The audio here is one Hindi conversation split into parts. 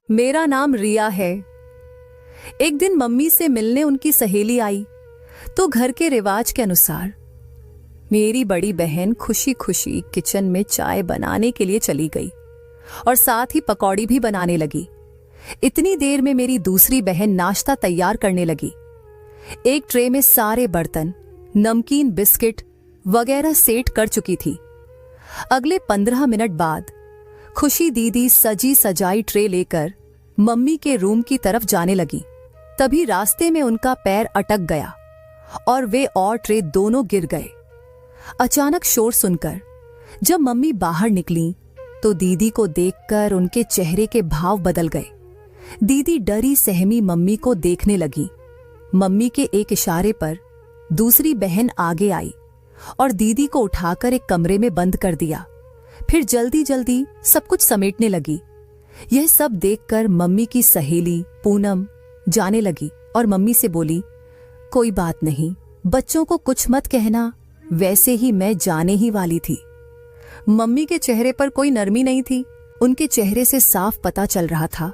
मेरा नाम रिया है। एक दिन मम्मी से मिलने उनकी सहेली आई तो घर के रिवाज के अनुसार मेरी बड़ी बहन खुशी खुशी किचन में चाय बनाने के लिए चली गई और साथ ही पकौड़ी भी बनाने लगी। इतनी देर में मेरी दूसरी बहन नाश्ता तैयार करने लगी। एक ट्रे में सारे बर्तन, नमकीन, बिस्किट वगैरह सेट कर चुकी थी। अगले 15 मिनट बाद खुशी दीदी सजी सजाई ट्रे लेकर मम्मी के रूम की तरफ जाने लगी। तभी रास्ते में उनका पैर अटक गया और वे और ट्रे दोनों गिर गए। अचानक शोर सुनकर जब मम्मी बाहर निकली तो दीदी को देखकर उनके चेहरे के भाव बदल गए। दीदी डरी सहमी मम्मी को देखने लगी। मम्मी के एक इशारे पर दूसरी बहन आगे आई और दीदी को उठाकर एक कमरे में बंद कर दिया। फिर जल्दी जल्दी सब कुछ समेटने लगी। यह सब देखकर मम्मी की सहेली पूनम जाने लगी और मम्मी से बोली, कोई बात नहीं, बच्चों को कुछ मत कहना, वैसे ही मैं जाने ही वाली थी। मम्मी के चेहरे पर कोई नरमी नहीं थी। उनके चेहरे से साफ पता चल रहा था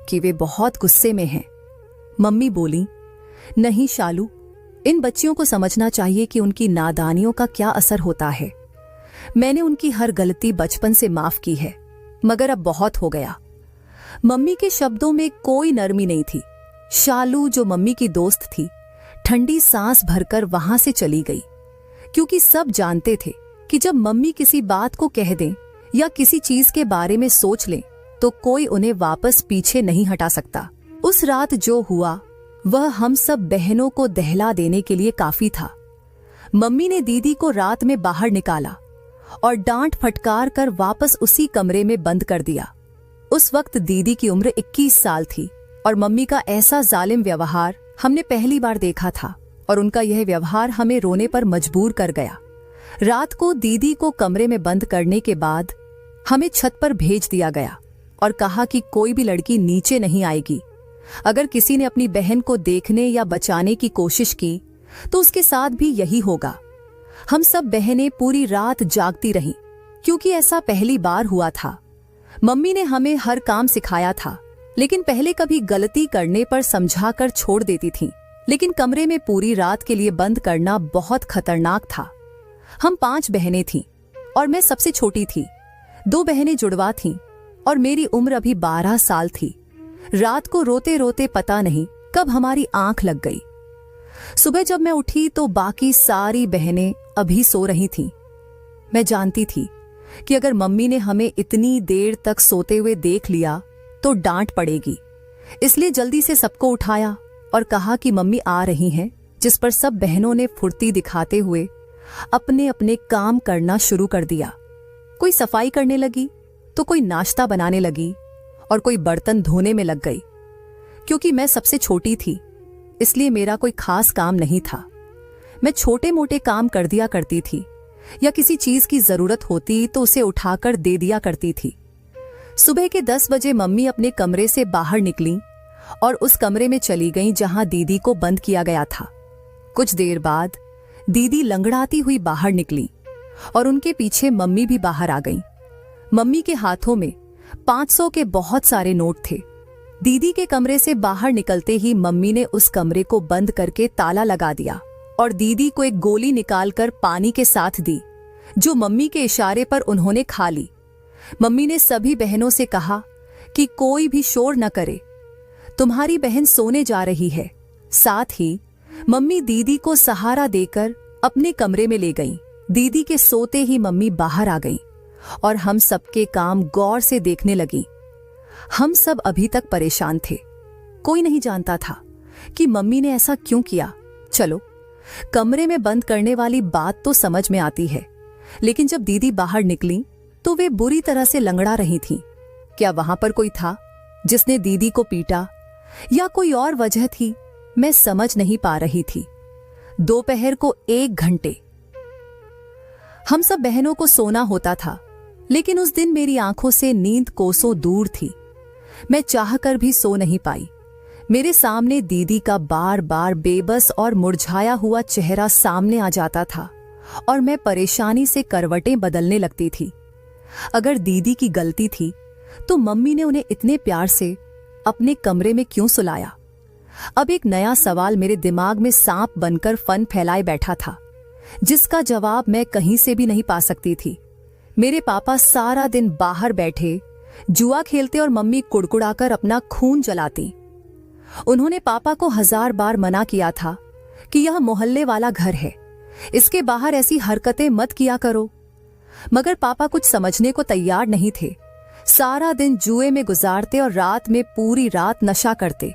कि वे बहुत गुस्से में हैं। मम्मी बोली, नहीं शालू, इन बच्चियों को समझना चाहिए कि उनकी नादानियों का क्या असर होता है। मैंने उनकी हर गलती बचपन से माफ की है, मगर अब बहुत हो गया। मम्मी के शब्दों में कोई नरमी नहीं थी। शालू, जो मम्मी की दोस्त थी, ठंडी सांस भरकर वहां से चली गई, क्योंकि सब जानते थे कि जब मम्मी किसी बात को कह दें या किसी चीज के बारे में सोच लें तो कोई उन्हें वापस पीछे नहीं हटा सकता। उस रात जो हुआ वह हम सब बहनों को दहला देने के लिए काफी था। मम्मी ने दीदी को रात में बाहर निकाला और डांट फटकार कर वापस उसी कमरे में बंद कर दिया। उस वक्त दीदी की उम्र 21 साल थी और मम्मी का ऐसा जालिम व्यवहार हमने पहली बार देखा था और उनका यह व्यवहार हमें रोने पर मजबूर कर गया। रात को दीदी को कमरे में बंद करने के बाद हमें छत पर भेज दिया गया और कहा कि कोई भी लड़की नीचे नहीं आएगी। अगर किसी ने अपनी बहन को देखने या बचाने की कोशिश की तो उसके साथ भी यही होगा। हम सब बहनें पूरी रात जागती रहीं, क्योंकि ऐसा पहली बार हुआ था। मम्मी ने हमें हर काम सिखाया था, लेकिन पहले कभी गलती करने पर समझाकर छोड़ देती थीं। लेकिन कमरे में पूरी रात के लिए बंद करना बहुत खतरनाक था। हम 5 बहनें थीं और मैं सबसे छोटी थी। 2 बहनें जुड़वा थीं और मेरी उम्र अभी 12 साल थी। रात को रोते रोते पता नहीं कब हमारी आंख लग गई। सुबह जब मैं उठी तो बाकी सारी बहनें अभी सो रही थीं। मैं जानती थी कि अगर मम्मी ने हमें इतनी देर तक सोते हुए देख लिया तो डांट पड़ेगी, इसलिए जल्दी से सबको उठाया और कहा कि मम्मी आ रही हैं, जिस पर सब बहनों ने फुर्ती दिखाते हुए अपने अपने काम करना शुरू कर दिया। कोई सफाई करने लगी तो कोई नाश्ता बनाने लगी और कोई बर्तन धोने में लग गई। क्योंकि मैं सबसे छोटी थी इसलिए मेरा कोई खास काम नहीं था। मैं छोटे मोटे काम कर दिया करती थी या किसी चीज की जरूरत होती तो उसे उठाकर दे दिया करती थी। सुबह के 10 बजे मम्मी अपने कमरे से बाहर निकली और उस कमरे में चली गईं जहां दीदी को बंद किया गया था। कुछ देर बाद दीदी लंगड़ाती हुई बाहर निकली और उनके पीछे मम्मी भी बाहर आ गईं। मम्मी के हाथों में 500 के बहुत सारे नोट थे। दीदी के कमरे से बाहर निकलते ही मम्मी ने उस कमरे को बंद करके ताला लगा दिया और दीदी को एक गोली निकालकर पानी के साथ दी, जो मम्मी के इशारे पर उन्होंने खा ली। मम्मी ने सभी बहनों से कहा कि कोई भी शोर न करे, तुम्हारी बहन सोने जा रही है। साथ ही मम्मी दीदी को सहारा देकर अपने कमरे में ले गईं। दीदी के सोते ही मम्मी बाहर आ गईं और हम सबके काम गौर से देखने लगी। हम सब अभी तक परेशान थे। कोई नहीं जानता था कि मम्मी ने ऐसा क्यों किया। चलो, कमरे में बंद करने वाली बात तो समझ में आती है, लेकिन जब दीदी बाहर निकली तो वे बुरी तरह से लंगड़ा रही थीं। क्या वहां पर कोई था जिसने दीदी को पीटा या कोई और वजह थी? मैं समझ नहीं पा रही थी। दोपहर को 1 घंटे हम सब बहनों को सोना होता था, लेकिन उस दिन मेरी आंखों से नींद कोसों दूर थी। मैं चाहकर भी सो नहीं पाई। मेरे सामने दीदी का बार बार बेबस और मुरझाया हुआ चेहरा सामने आ जाता था और मैं परेशानी से करवटें बदलने लगती थी। अगर दीदी की गलती थी तो मम्मी ने उन्हें इतने प्यार से अपने कमरे में क्यों सुलाया? अब एक नया सवाल मेरे दिमाग में सांप बनकर फन फैलाए बैठा था, जिसका जवाब मैं कहीं से भी नहीं पा सकती थी। मेरे पापा सारा दिन बाहर बैठे जुआ खेलते और मम्मी कुड़कुड़ाकर अपना खून जलाती। उन्होंने पापा को 1000 बार मना किया था कि यह मोहल्ले वाला घर है, इसके बाहर ऐसी हरकतें मत किया करो, मगर पापा कुछ समझने को तैयार नहीं थे। सारा दिन जुए में गुजारते और रात में पूरी रात नशा करते।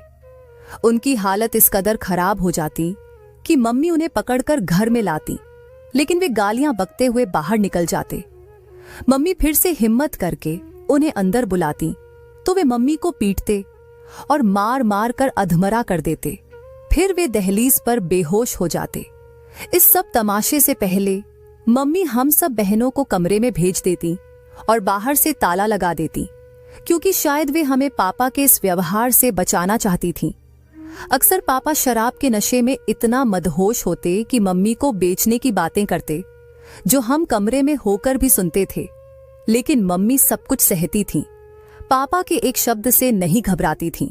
उनकी हालत इस कदर खराब हो जाती कि मम्मी उन्हें पकड़कर घर में लाती, लेकिन वे गालियां बकते हुए बाहर निकल जाते। मम्मी फिर से हिम्मत करके उन्हें अंदर बुलाती तो वे मम्मी को पीटते और मार मार कर अधमरा कर देते। फिर वे दहलीज पर बेहोश हो जाते। इस सब तमाशे से पहले मम्मी हम सब बहनों को कमरे में भेज देती और बाहर से ताला लगा देती, क्योंकि शायद वे हमें पापा के इस व्यवहार से बचाना चाहती थीं। अक्सर पापा शराब के नशे में इतना मदहोश होते कि मम्मी को बेचने की बातें करते, जो हम कमरे में होकर भी सुनते थे, लेकिन मम्मी सब कुछ सहती थीं। पापा के एक शब्द से नहीं घबराती थीं।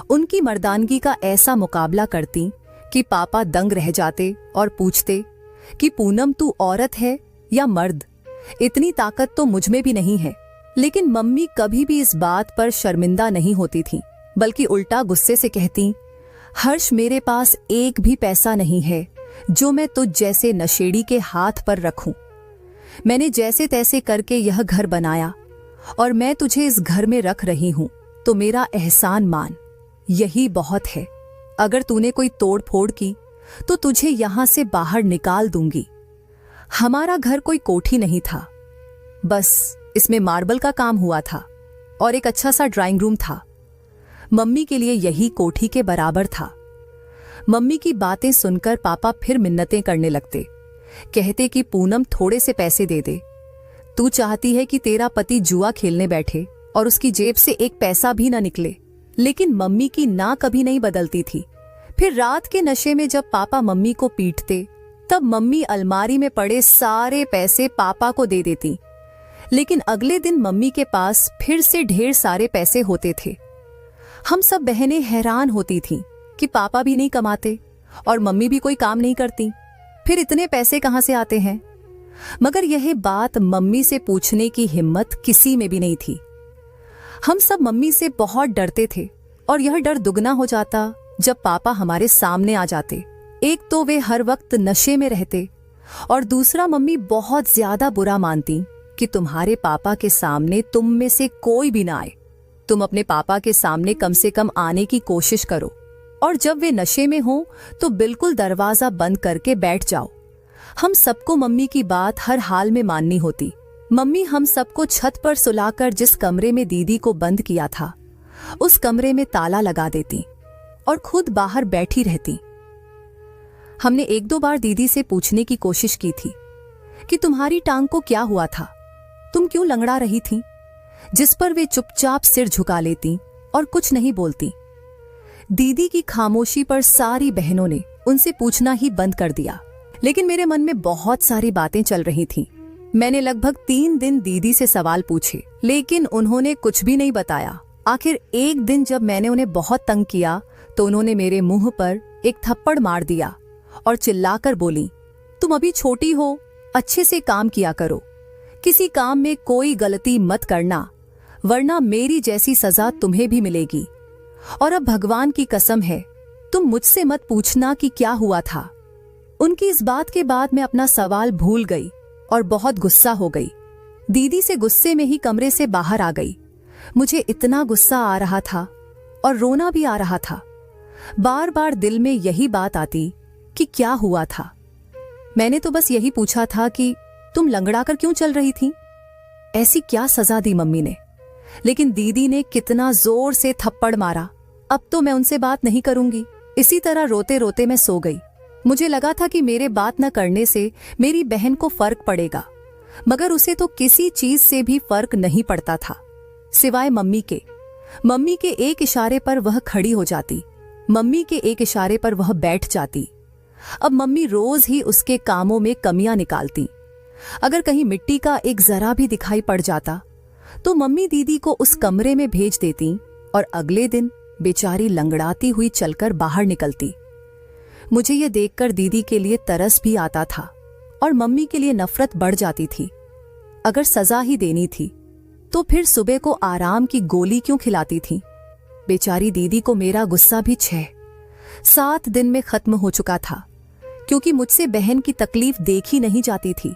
उनकी मर्दानगी का ऐसा मुकाबला करती कि पापा दंग रह जाते और पूछते कि पूनम तू औरत है या मर्द? इतनी ताकत तो मुझ में भी नहीं है। लेकिन मम्मी कभी भी इस बात पर शर्मिंदा नहीं होती थी, बल्कि उल्टा गुस्से से कहती, हर्ष मेरे पास एक भी पैसा नहीं है जो मैं तुझ जैसे नशेड़ी के हाथ पर रखूं। मैंने जैसे तैसे करके यह घर बनाया और मैं तुझे इस घर में रख रही हूं, तो मेरा एहसान मान, यही बहुत है। अगर तूने कोई तोड़ फोड़ की तो तुझे यहां से बाहर निकाल दूंगी। हमारा घर कोई कोठी नहीं था, बस इसमें मार्बल का काम हुआ था और एक अच्छा सा ड्राइंग रूम था। मम्मी के लिए यही कोठी के बराबर था। मम्मी की बातें सुनकर पापा फिर मिन्नतें करने लगते, कहते कि पूनम थोड़े से पैसे दे दे। तू चाहती है कि तेरा पति जुआ खेलने बैठे और उसकी जेब से एक पैसा भी ना निकले। लेकिन मम्मी की ना कभी नहीं बदलती थी। फिर रात के नशे में जब पापा मम्मी को पीटते, तब मम्मी अलमारी में पड़े सारे पैसे पापा को दे देती। लेकिन अगले दिन मम्मी के पास फिर से ढेर सारे पैसे होते थे। हम सब बहनें हैरान होती थीं कि पापा भी नहीं कमाते और मम्मी भी कोई काम नहीं करती, फिर इतने पैसे कहां से आते हैं? मगर यह बात मम्मी से पूछने की हिम्मत किसी में भी नहीं थी। हम सब मम्मी से बहुत डरते थे और यह डर दुगना हो जाता जब पापा हमारे सामने आ जाते। एक तो वे हर वक्त नशे में रहते और दूसरा मम्मी बहुत ज्यादा बुरा मानती कि तुम्हारे पापा के सामने तुम में से कोई भी ना आए। तुम अपने पापा के सामने कम से कम आने की कोशिश करो, और जब वे नशे में हों तो बिल्कुल दरवाजा बंद करके बैठ जाओ। हम सबको मम्मी की बात हर हाल में माननी होती। मम्मी हम सबको छत पर सुलाकर जिस कमरे में दीदी को बंद किया था, उस कमरे में ताला लगा देती और खुद बाहर बैठी रहती। हमने 1-2 बार दीदी से पूछने की कोशिश की थी कि तुम्हारी टांग को क्या हुआ था, तुम क्यों लंगड़ा रही थी, जिस पर वे चुपचाप सिर झुका लेती और कुछ नहीं बोलती। दीदी की खामोशी पर सारी बहनों ने उनसे पूछना ही बंद कर दिया। लेकिन मेरे मन में बहुत सारी बातें चल रही थीं। मैंने लगभग 3 दिन दीदी से सवाल पूछे, लेकिन उन्होंने कुछ भी नहीं बताया। आखिर एक दिन जब मैंने उन्हें बहुत तंग किया तो उन्होंने मेरे मुंह पर एक थप्पड़ मार दिया और चिल्लाकर बोली, तुम अभी छोटी हो, अच्छे से काम किया करो, किसी काम में कोई गलती मत करना, वरना मेरी जैसी सजा तुम्हें भी मिलेगी। और अब भगवान की कसम है, तुम मुझसे मत पूछना कि क्या हुआ था। उनकी इस बात के बाद मैं अपना सवाल भूल गई और बहुत गुस्सा हो गई। दीदी से गुस्से में ही कमरे से बाहर आ गई। मुझे इतना गुस्सा आ रहा था और रोना भी आ रहा था। बार बार दिल में यही बात आती कि क्या हुआ था। मैंने तो बस यही पूछा था कि तुम लंगड़ा कर क्यों चल रही थी? ऐसी क्या सजा दी मम्मी ने? लेकिन दीदी ने कितना जोर से थप्पड़ मारा। अब तो मैं उनसे बात नहीं करूंगी। इसी तरह रोते रोते मैं सो गई। मुझे लगा था कि मेरे बात न करने से मेरी बहन को फर्क पड़ेगा, मगर उसे तो किसी चीज से भी फर्क नहीं पड़ता था, सिवाय मम्मी के। मम्मी के एक इशारे पर वह खड़ी हो जाती, मम्मी के एक इशारे पर वह बैठ जाती। अब मम्मी रोज ही उसके कामों में कमियां निकालती। अगर कहीं मिट्टी का एक जरा भी दिखाई पड़ जाता तो मम्मी दीदी को उस कमरे में भेज देती और अगले दिन बेचारी लंगड़ाती हुई चलकर बाहर निकलती। मुझे यह देखकर दीदी के लिए तरस भी आता था और मम्मी के लिए नफरत बढ़ जाती थी। अगर सजा ही देनी थी तो फिर सुबह को आराम की गोली क्यों खिलाती थी। बेचारी दीदी को मेरा गुस्सा भी 6-7 दिन में खत्म हो चुका था, क्योंकि मुझसे बहन की तकलीफ देखी नहीं जाती थी।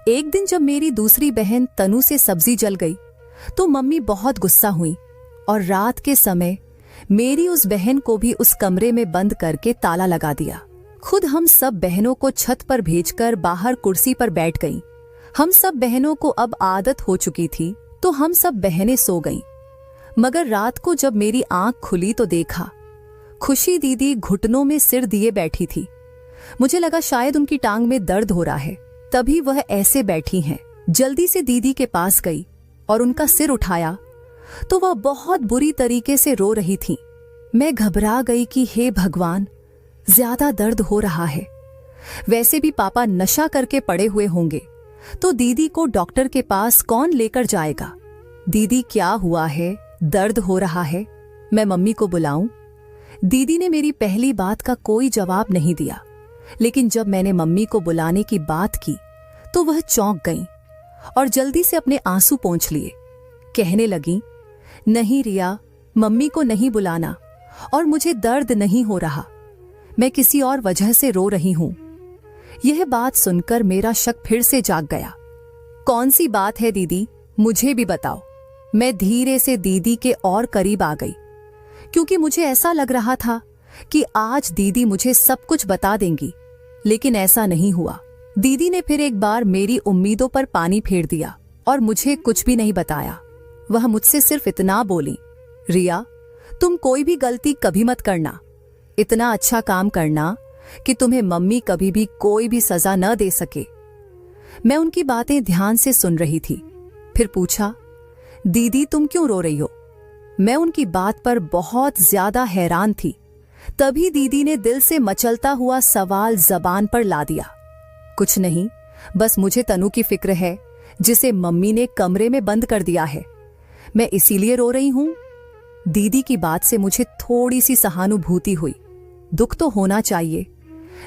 एक दिन जब मेरी दूसरी बहन तनु से सब्जी जल गई तो मम्मी बहुत गुस्सा हुई और रात के समय मेरी उस बहन को भी उस कमरे में बंद करके ताला लगा दिया। खुद हम सब बहनों को छत पर भेजकर बाहर कुर्सी पर बैठ गईं। हम सब बहनों को अब आदत हो चुकी थी तो हम सब बहनें सो गईं। मगर रात को जब मेरी आंख खुली तो देखा खुशी दीदी घुटनों में सिर दिए बैठी थी। मुझे लगा शायद उनकी टांग में दर्द हो रहा है, तभी वह ऐसे बैठी हैं। जल्दी से दीदी के पास गई और उनका सिर उठाया तो वह बहुत बुरी तरीके से रो रही थी। मैं घबरा गई कि हे भगवान, ज्यादा दर्द हो रहा है। वैसे भी पापा नशा करके पड़े हुए होंगे तो दीदी को डॉक्टर के पास कौन लेकर जाएगा। दीदी क्या हुआ है, दर्द हो रहा है, मैं मम्मी को बुलाऊं? दीदी ने मेरी पहली बात का कोई जवाब नहीं दिया, लेकिन जब मैंने मम्मी को बुलाने की बात की तो वह चौंक गईं और जल्दी से अपने आंसू पोंछ लिए। कहने लगी, नहीं रिया, मम्मी को नहीं बुलाना और मुझे दर्द नहीं हो रहा, मैं किसी और वजह से रो रही हूं। यह बात सुनकर मेरा शक फिर से जाग गया। कौन सी बात है दीदी, मुझे भी बताओ। मैं धीरे से दीदी के और करीब आ गई, क्योंकि मुझे ऐसा लग रहा था कि आज दीदी मुझे सब कुछ बता देंगी, लेकिन ऐसा नहीं हुआ। दीदी ने फिर एक बार मेरी उम्मीदों पर पानी फेर दिया और मुझे कुछ भी नहीं बताया। वह मुझसे सिर्फ इतना बोली, रिया, तुम कोई भी गलती कभी मत करना, इतना अच्छा काम करना कि तुम्हें मम्मी कभी भी कोई भी सजा न दे सके। मैं उनकी बातें ध्यान से सुन रही थी। फिर पूछा, दीदी तुम क्यों रो रही हो? मैं उनकी बात पर बहुत ज्यादा हैरान थी। तभी दीदी ने दिल से मचलता हुआ सवाल जबान पर ला दिया, कुछ नहीं, बस मुझे तनु की फिक्र है, जिसे मम्मी ने कमरे में बंद कर दिया है, मैं इसीलिए रो रही हूं। दीदी की बात से मुझे थोड़ी सी सहानुभूति हुई। दुख तो होना चाहिए,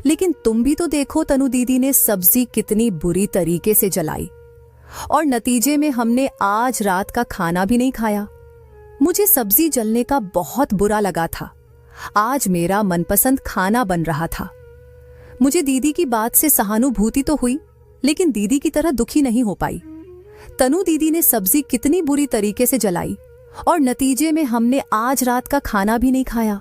लेकिन तुम भी तो देखो तनु दीदी ने सब्जी कितनी बुरी तरीके से जलाई और नतीजे में हमने आज रात का खाना भी नहीं खाया। मुझे सब्जी जलने का बहुत बुरा लगा था। आज मेरा मनपसंद खाना बन रहा था। मुझे दीदी की बात से सहानुभूति तो हुई, लेकिन दीदी की तरह दुखी नहीं हो पाई। तनु दीदी ने सब्जी कितनी बुरी तरीके से जलाई और नतीजे में हमने आज रात का खाना भी नहीं खाया।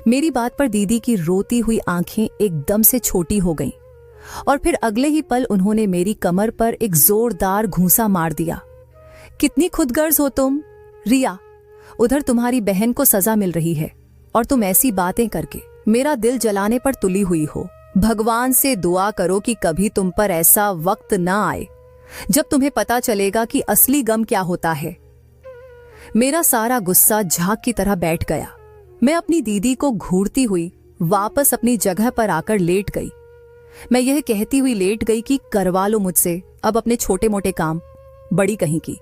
मेरी बात पर दीदी की रोती हुई आंखें एकदम से छोटी हो गईं और फिर अगले ही पल उन्होंने मेरी कमर पर एक जोरदार घूंसा मार दिया। कितनी खुदगर्ज हो तुम, रिया, उधर तुम्हारी बहन को सजा मिल रही है और तुम ऐसी बातें करके मेरा दिल जलाने पर तुली हुई हो। भगवान से दुआ करो कि कभी तुम पर ऐसा वक्त ना आए जब तुम्हें पता चलेगा कि असली गम क्या होता है। मेरा सारा गुस्सा झाग की तरह बैठ गया। मैं अपनी दीदी को घूरती हुई वापस अपनी जगह पर आकर लेट गई। मैं यह कहती हुई लेट गई कि करवा लो मुझसे अब अपने छोटे मोटे काम, बड़ी कहीं की।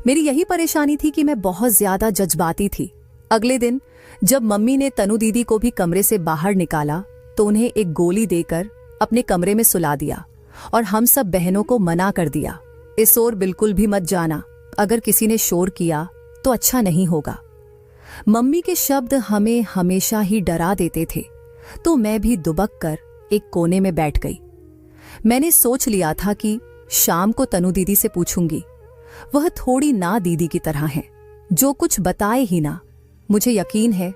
मेरी यही परेशानी थी कि मैं बहुत ज्यादा जज्बाती थी। अगले दिन जब मम्मी ने तनु दीदी को भी कमरे से बाहर निकाला तो उन्हें एक गोली देकर अपने कमरे में सुला दिया और हम सब बहनों को मना कर दिया, इस ओर बिल्कुल भी मत जाना, अगर किसी ने शोर किया तो अच्छा नहीं होगा। मम्मी के शब्द हमें हमेशा ही डरा देते थे, तो मैं भी दुबक कर एक कोने में बैठ गई। मैंने सोच लिया था कि शाम को तनु दीदी से पूछूंगी। वह थोड़ी ना दीदी की तरह हैं, जो कुछ बताए ही ना। मुझे यकीन है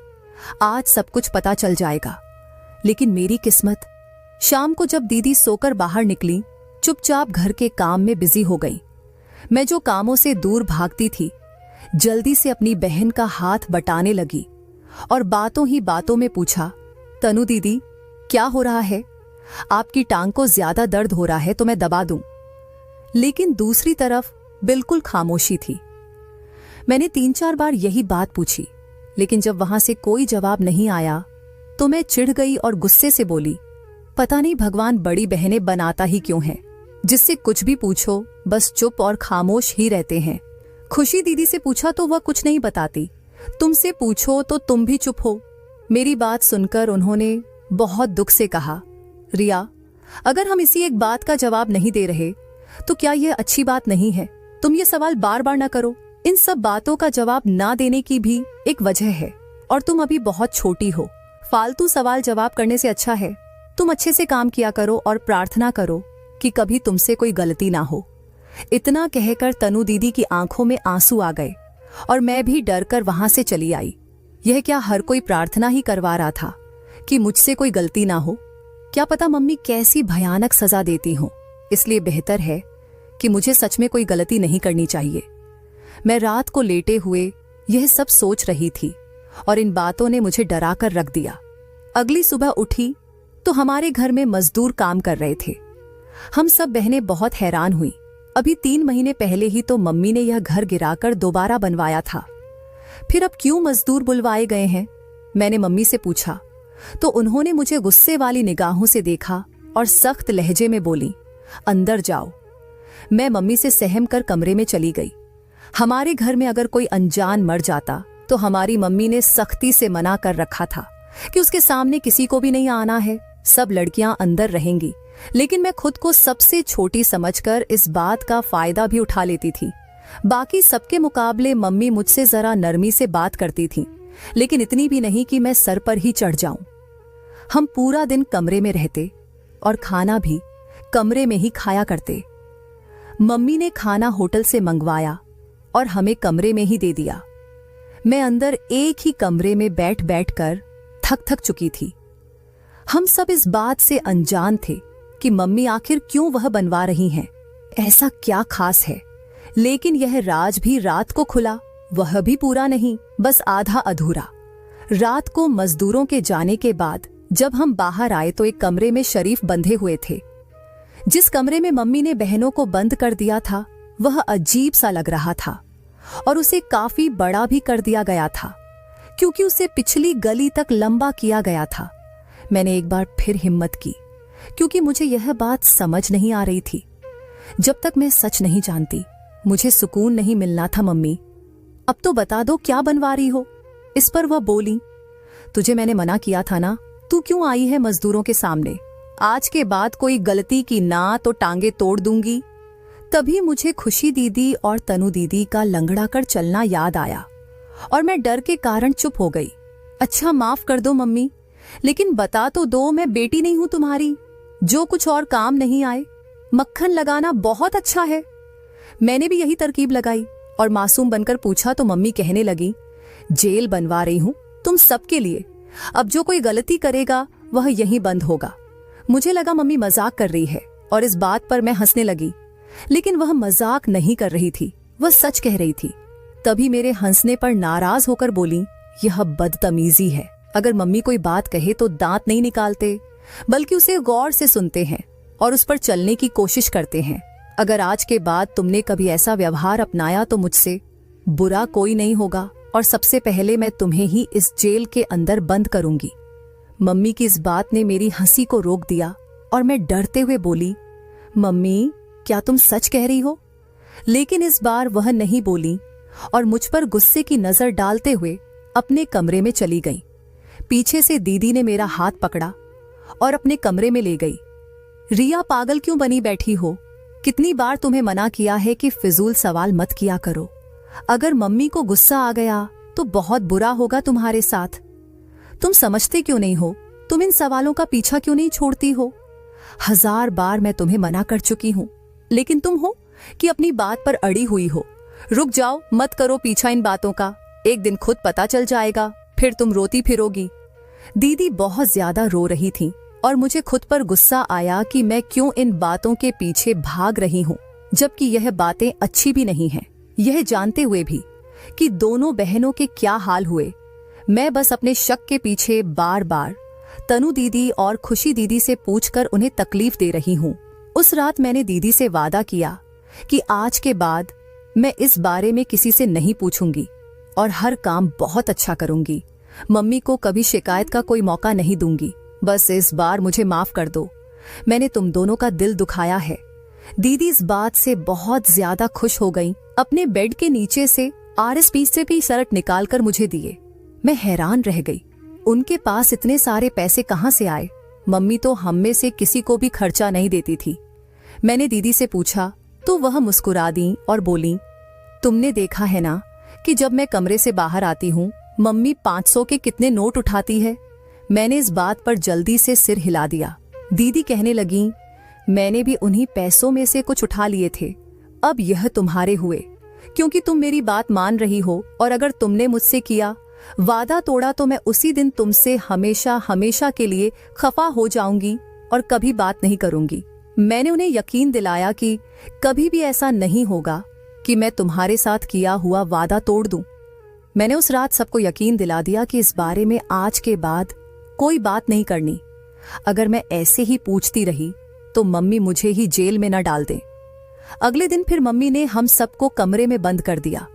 आज सब कुछ पता चल जाएगा। लेकिन मेरी किस्मत, शाम को जब दीदी सोकर बाहर निकली, चुपचाप घर के काम में बिजी हो गई। मैं जो कामों से दूर भागती थी, जल्दी से अपनी बहन का हाथ बटाने लगी और बातों ही बातों में पूछा, तनु दीदी क्या हो रहा है? आपकी टांग को ज्यादा दर्द हो रहा है तो मैं दबा दूं। लेकिन दूसरी तरफ बिल्कुल खामोशी थी। मैंने 3-4 बार यही बात पूछी, लेकिन जब वहां से कोई जवाब नहीं आया तो मैं चिढ़ गई और गुस्से से बोली, पता नहीं भगवान बड़ी बहनें बनाता ही क्यों है, जिससे कुछ भी पूछो बस चुप और खामोश ही रहते हैं। खुशी दीदी से पूछा तो वह कुछ नहीं बताती, तुमसे पूछो तो तुम भी चुप हो। मेरी बात सुनकर उन्होंने बहुत दुख से कहा, रिया, अगर हम इसी एक बात का जवाब नहीं दे रहे तो क्या यह अच्छी बात नहीं है? तुम ये सवाल बार बार ना करो। इन सब बातों का जवाब ना देने की भी एक वजह है और तुम अभी बहुत छोटी हो। फालतू सवाल जवाब करने से अच्छा है तुम अच्छे से काम किया करो और प्रार्थना करो कि कभी तुमसे कोई गलती ना हो। इतना कहकर तनु दीदी की आंखों में आंसू आ गए और मैं भी डर कर वहां से चली आई। यह क्या हर कोई प्रार्थना ही करवा रहा था कि मुझसे कोई गलती ना हो? क्या पता मम्मी कैसी भयानक सजा देती हो। इसलिए बेहतर है कि मुझे सच में कोई गलती नहीं करनी चाहिए। मैं रात को लेटे हुए यह सब सोच रही थी और इन बातों ने मुझे डरा कर रख दिया। अगली सुबह उठी तो हमारे घर में मजदूर काम कर रहे थे। हम सब बहनें बहुत हैरान हुई। अभी 3 महीने पहले ही तो मम्मी ने यह घर गिराकर दोबारा बनवाया था, फिर अब क्यों मजदूर बुलवाए गए हैं? मैंने मम्मी से पूछा तो उन्होंने मुझे गुस्से वाली निगाहों से देखा और सख्त लहजे में बोली, अंदर जाओ। मैं मम्मी से सहम कर कमरे में चली गई। हमारे घर में अगर कोई अनजान मर जाता तो हमारी मम्मी ने सख्ती से मना कर रखा था कि उसके सामने किसी को भी नहीं आना है, सब लड़कियां अंदर रहेंगी। लेकिन मैं खुद को सबसे छोटी समझकर इस बात का फायदा भी उठा लेती थी। बाकी सबके मुकाबले मम्मी मुझसे जरा नरमी से बात करती थी, लेकिन इतनी भी नहीं कि मैं सर पर ही चढ़ जाऊं। हम पूरा दिन कमरे में रहते और खाना भी कमरे में ही खाया करते। मम्मी ने खाना होटल से मंगवाया और हमें कमरे में ही दे दिया। मैं अंदर एक ही कमरे में बैठ बैठ कर थक चुकी थी। हम सब इस बात से अनजान थे कि मम्मी आखिर क्यों वह बनवा रही हैं। ऐसा क्या खास है? लेकिन यह राज भी रात को खुला, वह भी पूरा नहीं, बस आधा अधूरा। रात को मजदूरों के जाने के बाद जब हम बाहर आए तो एक कमरे में शरीफ बंधे हुए थे। जिस कमरे में मम्मी ने बहनों को बंद कर दिया था वह अजीब सा लग रहा था और उसे काफी बड़ा भी कर दिया गया था, क्योंकि उसे पिछली गली तक लंबा किया गया था। मैंने एक बार फिर हिम्मत की, क्योंकि मुझे यह बात समझ नहीं आ रही थी। जब तक मैं सच नहीं जानती मुझे सुकून नहीं मिलना था। मम्मी, अब तो बता दो क्या बनवा रही हो? इस पर वह बोली, तुझे मैंने मना किया था ना, तू क्यों आई है मजदूरों के सामने? आज के बाद कोई गलती की ना तो टांगे तोड़ दूंगी। तभी मुझे खुशी दीदी और तनु दीदी का लंगड़ा कर चलना याद आया और मैं डर के कारण चुप हो गई। अच्छा माफ कर दो मम्मी, लेकिन बता तो दो, मैं बेटी नहीं हूं तुम्हारी जो कुछ और काम नहीं आए। मक्खन लगाना बहुत अच्छा है। मैंने भी यही तरकीब लगाई और मासूम बनकर पूछा तो मम्मी कहने लगी, जेल बनवा रही हूं तुम सबके लिए। अब जो कोई गलती करेगा वह यहीं बंद होगा। मुझे लगा मम्मी मजाक कर रही है और इस बात पर मैं हंसने लगी, लेकिन वह मजाक नहीं कर रही थी, वह सच कह रही थी। तभी मेरे हंसने पर नाराज होकर बोली, यह बदतमीजी है। अगर मम्मी कोई बात कहे तो दांत नहीं निकालते, बल्कि उसे गौर से सुनते हैं और उस पर चलने की कोशिश करते हैं। अगर आज के बाद तुमने कभी ऐसा व्यवहार अपनाया तो मुझसे बुरा कोई नहीं होगा और सबसे पहले मैं तुम्हें ही इस जेल के अंदर बंद करूंगी। मम्मी की इस बात ने मेरी हंसी को रोक दिया और मैं डरते हुए बोली, मम्मी क्या तुम सच कह रही हो? लेकिन इस बार वह नहीं बोली और मुझ पर गुस्से की नजर डालते हुए अपने कमरे में चली गई। पीछे से दीदी ने मेरा हाथ पकड़ा और अपने कमरे में ले गई। रिया, पागल क्यों बनी बैठी हो? कितनी बार तुम्हें मना किया है कि फिजूल सवाल मत किया करो। अगर मम्मी को गुस्सा आ गया तो बहुत बुरा होगा तुम्हारे साथ। तुम समझते क्यों नहीं हो? तुम इन सवालों का पीछा क्यों नहीं छोड़ती हो? 1000 बार मैं तुम्हें मना कर चुकी हूं, लेकिन तुम हो कि अपनी बात पर अड़ी हुई हो। रुक जाओ, मत करो पीछा इन बातों का। एक दिन खुद पता चल जाएगा, फिर तुम रोती फिरोगी। दीदी बहुत ज्यादा रो रही थी और मुझे खुद पर गुस्सा आया कि मैं क्यों इन बातों के पीछे भाग रही हूं, जबकि यह बातें अच्छी भी नहीं हैं। यह जानते हुए भी कि दोनों बहनों के क्या हाल हुए, मैं बस अपने शक के पीछे बार बार तनु दीदी और खुशी दीदी से पूछकर उन्हें तकलीफ दे रही हूं। उस रात मैंने दीदी से वादा किया कि आज के बाद मैं इस बारे में किसी से नहीं पूछूंगी और हर काम बहुत अच्छा करूंगी। मम्मी को कभी शिकायत का कोई मौका नहीं दूंगी। बस इस बार मुझे माफ कर दो, मैंने तुम दोनों का दिल दुखाया है। दीदी इस बात से बहुत ज्यादा खुश हो गईं। अपने बेड के नीचे से RSP से भी शर्ट निकालकर मुझे दिए। मैं हैरान रह गई, उनके पास इतने सारे पैसे कहाँ से आए? मम्मी तो हम में से किसी को भी खर्चा नहीं देती थी। मैंने दीदी से पूछा तो वह मुस्कुरा दी और बोली, तुमने देखा है ना कि जब मैं कमरे से बाहर आती हूँ मम्मी 500 के कितने नोट उठाती है। मैंने इस बात पर जल्दी से सिर हिला दिया। दीदी कहने लगी, मैंने भी उन्हीं पैसों में से कुछ उठा लिए थे, अब यह तुम्हारे हुए क्योंकि तुम मेरी बात मान रही हो, और अगर तुमने मुझसे किया वादा तोड़ा तो मैं उसी दिन तुमसे हमेशा हमेशा के लिए खफा हो जाऊंगी और कभी बात नहीं करूंगी। मैंने उन्हें यकीन दिलाया कि कभी भी ऐसा नहीं होगा कि मैं तुम्हारे साथ किया हुआ वादा तोड़ दूं। मैंने उस रात सबको यकीन दिला दिया कि इस बारे में आज के बाद कोई बात नहीं करनी। अगर मैं ऐसे ही पूछती रही तो मम्मी मुझे ही जेल में न डाल दें। अगले दिन फिर मम्मी ने हम सबको कमरे में बंद कर दिया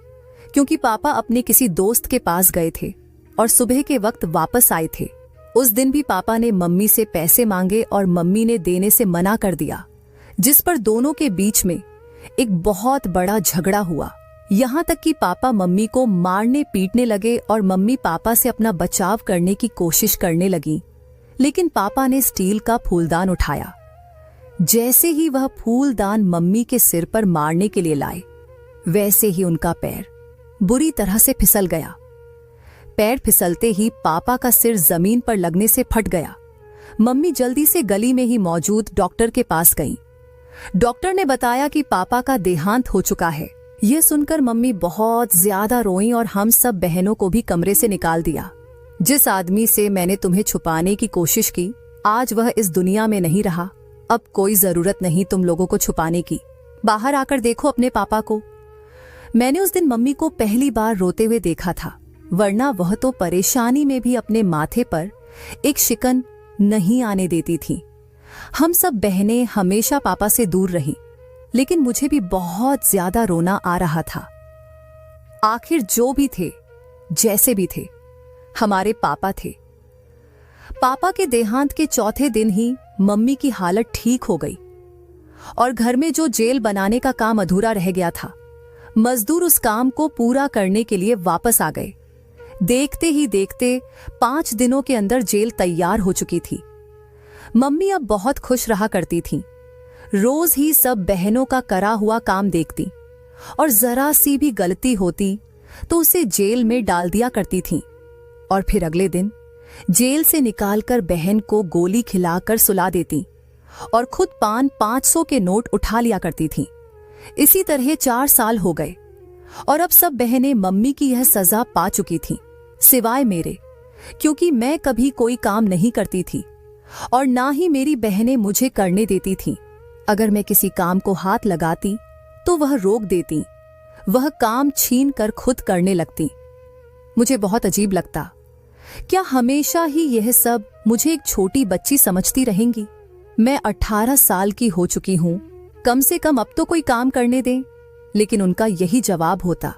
क्योंकि पापा अपने किसी दोस्त के पास गए थे और सुबह के वक्त वापस आए थे। उस दिन भी पापा ने मम्मी से पैसे मांगे और मम्मी ने देने से मना कर दिया, जिस पर दोनों के बीच में एक बहुत बड़ा झगड़ा हुआ। यहाँ तक कि पापा मम्मी को मारने पीटने लगे और मम्मी पापा से अपना बचाव करने की कोशिश करने लगी। लेकिन पापा ने स्टील का फूलदान उठाया। जैसे ही वह फूलदान मम्मी के सिर पर मारने के लिए लाए, वैसे ही उनका पैर बुरी तरह से फिसल गया। पैर फिसलते ही पापा का सिर जमीन पर लगने से फट गया। मम्मी जल्दी से गली में ही मौजूद डॉक्टर के पास गईं। डॉक्टर ने बताया कि पापा का देहांत हो चुका है। यह सुनकर मम्मी बहुत ज्यादा रोईं और हम सब बहनों को भी कमरे से निकाल दिया। जिस आदमी से मैंने तुम्हें छुपाने की कोशिश की, आज वह इस दुनिया में नहीं रहा। अब कोई जरूरत नहीं तुम लोगों को छुपाने की। बाहर आकर देखो अपने पापा को। मैंने उस दिन मम्मी को पहली बार रोते हुए देखा था, वरना वह तो परेशानी में भी अपने माथे पर एक शिकन नहीं आने देती थी। हम सब बहनें हमेशा पापा से दूर रहीं, लेकिन मुझे भी बहुत ज्यादा रोना आ रहा था। आखिर जो भी थे, जैसे भी थे, हमारे पापा थे। पापा के देहांत के चौथे दिन ही मम्मी की हालत ठीक हो गई और घर में जो जेल बनाने का काम अधूरा रह गया था, मजदूर उस काम को पूरा करने के लिए वापस आ गए। देखते ही देखते 5 दिनों के अंदर जेल तैयार हो चुकी थी। मम्मी अब बहुत खुश रहा करती थीं। रोज ही सब बहनों का करा हुआ काम देखती और जरा सी भी गलती होती तो उसे जेल में डाल दिया करती थीं, और फिर अगले दिन जेल से निकालकर बहन को गोली खिलाकर सुला देती और खुद 500 के नोट उठा लिया करती थीं। इसी तरह 4 साल हो गए और अब सब बहनें मम्मी की यह सजा पा चुकी थीं, सिवाय मेरे, क्योंकि मैं कभी कोई काम नहीं करती थी और ना ही मेरी बहनें मुझे करने देती थीं। अगर मैं किसी काम को हाथ लगाती तो वह रोक देती, वह काम छीन कर खुद करने लगती। मुझे बहुत अजीब लगता, क्या हमेशा ही यह सब मुझे एक छोटी बच्ची समझती रहेंगी? मैं 18 साल की हो चुकी हूं, कम से कम अब तो कोई काम करने दें। लेकिन उनका यही जवाब होता,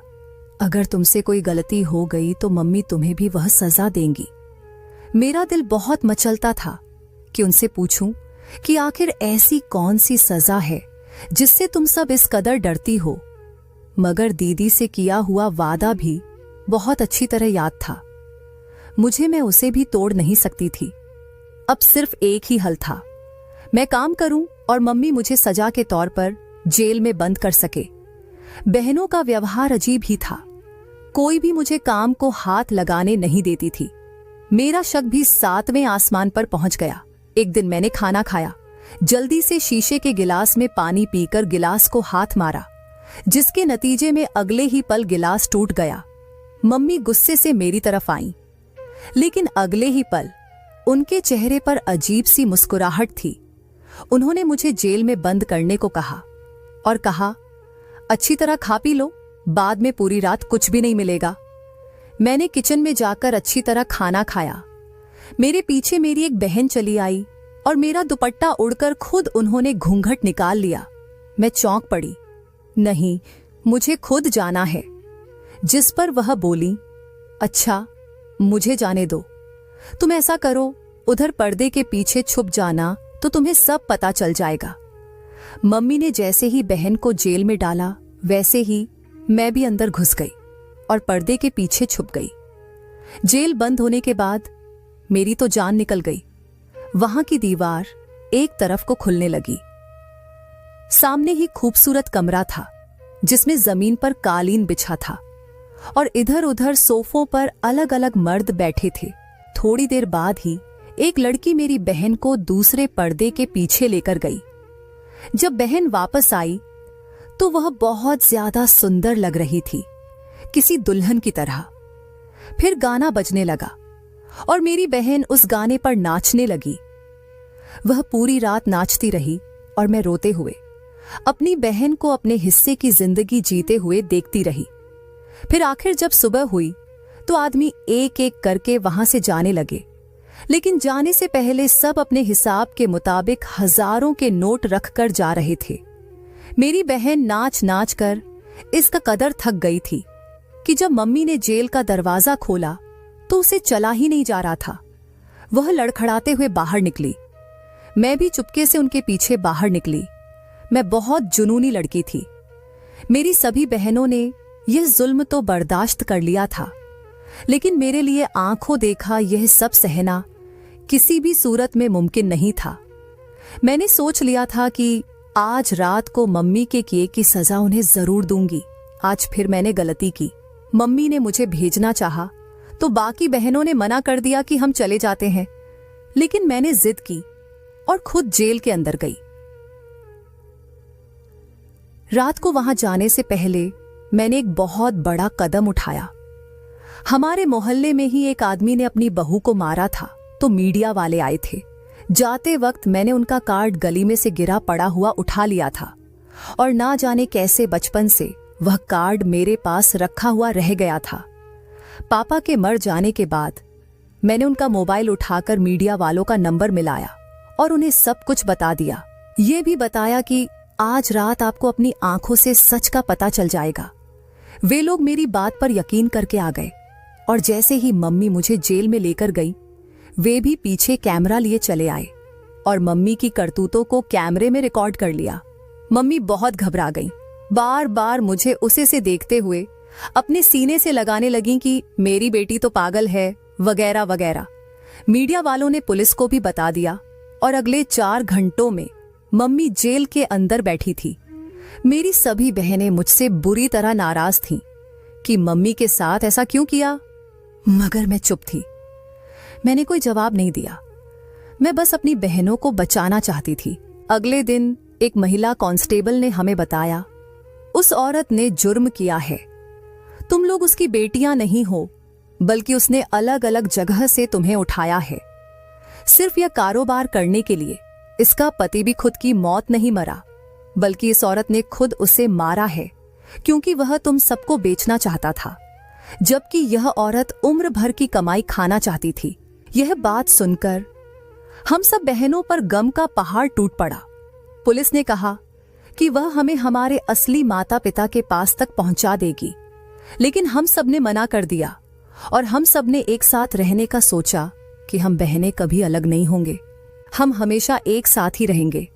अगर तुमसे कोई गलती हो गई तो मम्मी तुम्हें भी वह सजा देंगी। मेरा दिल बहुत मचलता था कि उनसे पूछूं कि आखिर ऐसी कौन सी सजा है जिससे तुम सब इस कदर डरती हो। मगर दीदी से किया हुआ वादा भी बहुत अच्छी तरह याद था। मुझे मैं उसे भी तोड़ नहीं सकती थी। अब सिर्फ एक ही हल था, मैं काम करूं और मम्मी मुझे सजा के तौर पर जेल में बंद कर सके। बहनों का व्यवहार अजीब ही था, कोई भी मुझे काम को हाथ लगाने नहीं देती थी। मेरा शक भी 7वें आसमान पर पहुंच गया। एक दिन मैंने खाना खाया, जल्दी से शीशे के गिलास में पानी पीकर गिलास को हाथ मारा, जिसके नतीजे में अगले ही पल गिलास टूट गया। मम्मी गुस्से से मेरी तरफ आईं, लेकिन अगले ही पल उनके चेहरे पर अजीब सी मुस्कुराहट थी। उन्होंने मुझे जेल में बंद करने को कहा और कहा, अच्छी तरह खा पी लो, बाद में पूरी रात कुछ भी नहीं मिलेगा। मैंने किचन में जाकर अच्छी तरह खाना खाया। मेरे पीछे मेरी एक बहन चली आई और मेरा दुपट्टा उड़कर खुद उन्होंने घूंघट निकाल लिया। मैं चौंक पड़ी, नहीं, मुझे खुद जाना है। जिस पर वह बोली, अच्छा मुझे जाने दो, तुम ऐसा करो, उधर पर्दे के पीछे छुप जाना तो तुम्हें सब पता चल जाएगा। मम्मी ने जैसे ही बहन को जेल में डाला, वैसे ही मैं भी अंदर घुस गई। और पर्दे के पीछे छुप गई। जेल बंद होने के बाद मेरी तो जान निकल गई। वहां की दीवार एक तरफ को खुलने लगी। सामने ही खूबसूरत कमरा था जिसमें जमीन पर कालीन बिछा था और इधर उधर सोफों पर अलग अलग मर्द बैठे थे। थोड़ी देर बाद ही एक लड़की मेरी बहन को दूसरे पर्दे के पीछे लेकर गई। जब बहन वापस आई तो वह बहुत ज्यादा सुंदर लग रही थी, किसी दुल्हन की तरह। फिर गाना बजने लगा और मेरी बहन उस गाने पर नाचने लगी। वह पूरी रात नाचती रही और मैं रोते हुए अपनी बहन को अपने हिस्से की जिंदगी जीते हुए देखती रही। फिर आखिर जब सुबह हुई तो आदमी एक एक करके वहां से जाने लगे, लेकिन जाने से पहले सब अपने हिसाब के मुताबिक हजारों के नोट रख कर जा रहे थे। मेरी बहन नाच नाच कर इसका कदर थक गई थी कि जब मम्मी ने जेल का दरवाजा खोला तो उसे चला ही नहीं जा रहा था। वह लड़खड़ाते हुए बाहर निकली। मैं भी चुपके से उनके पीछे बाहर निकली। मैं बहुत जुनूनी लड़की थी। मेरी सभी बहनों ने यह जुल्म तो बर्दाश्त कर लिया था, लेकिन मेरे लिए आंखों देखा यह सब सहना किसी भी सूरत में मुमकिन नहीं था। मैंने सोच लिया था कि आज रात को मम्मी के किए की सजा उन्हें जरूर दूंगी। आज फिर मैंने गलती की। मम्मी ने मुझे भेजना चाहा तो बाकी बहनों ने मना कर दिया कि हम चले जाते हैं, लेकिन मैंने जिद की और खुद जेल के अंदर गई। रात को वहां जाने से पहले मैंने एक बहुत बड़ा कदम उठाया। हमारे मोहल्ले में ही एक आदमी ने अपनी बहू को मारा था तो मीडिया वाले आए थे। जाते वक्त मैंने उनका कार्ड गली में से गिरा पड़ा हुआ उठा लिया था और ना जाने कैसे बचपन से वह कार्ड मेरे पास रखा हुआ रह गया था। पापा के मर जाने के बाद मैंने उनका मोबाइल उठाकर मीडिया वालों का नंबर मिलाया और उन्हें सब कुछ बता दिया। ये भी बताया कि आज रात आपको अपनी आंखों से सच का पता चल जाएगा। वे लोग मेरी बात पर यकीन करके आ गए और जैसे ही मम्मी मुझे जेल में लेकर गई, वे भी पीछे कैमरा लिए चले आए और मम्मी की करतूतों को कैमरे में रिकॉर्ड कर लिया। मम्मी बहुत घबरा गईं। बार बार मुझे उसे से देखते हुए अपने सीने से लगाने लगीं कि मेरी बेटी तो पागल है वगैरह वगैरह। मीडिया वालों ने पुलिस को भी बता दिया और अगले 4 घंटों में मम्मी जेल के अंदर बैठी थी। मेरी सभी बहनें मुझसे बुरी तरह नाराज थीं कि मम्मी के साथ ऐसा क्यों किया, मगर मैं चुप थी। मैंने कोई जवाब नहीं दिया। मैं बस अपनी बहनों को बचाना चाहती थी। अगले दिन एक महिला कांस्टेबल ने हमें बताया, उस औरत ने जुर्म किया है। तुम लोग उसकी बेटियां नहीं हो, बल्कि उसने अलग अलग जगह से तुम्हें उठाया है सिर्फ यह कारोबार करने के लिए। इसका पति भी खुद की मौत नहीं मरा, बल्कि इस औरत ने खुद उसे मारा है क्योंकि वह तुम सबको बेचना चाहता था, जबकि यह औरत उम्र भर की कमाई खाना चाहती थी। यह बात सुनकर हम सब बहनों पर गम का पहाड़ टूट पड़ा। पुलिस ने कहा कि वह हमें हमारे असली माता पिता के पास तक पहुंचा देगी, लेकिन हम सब ने मना कर दिया और हम सब ने एक साथ रहने का सोचा कि हम बहनें कभी अलग नहीं होंगे, हम हमेशा एक साथ ही रहेंगे।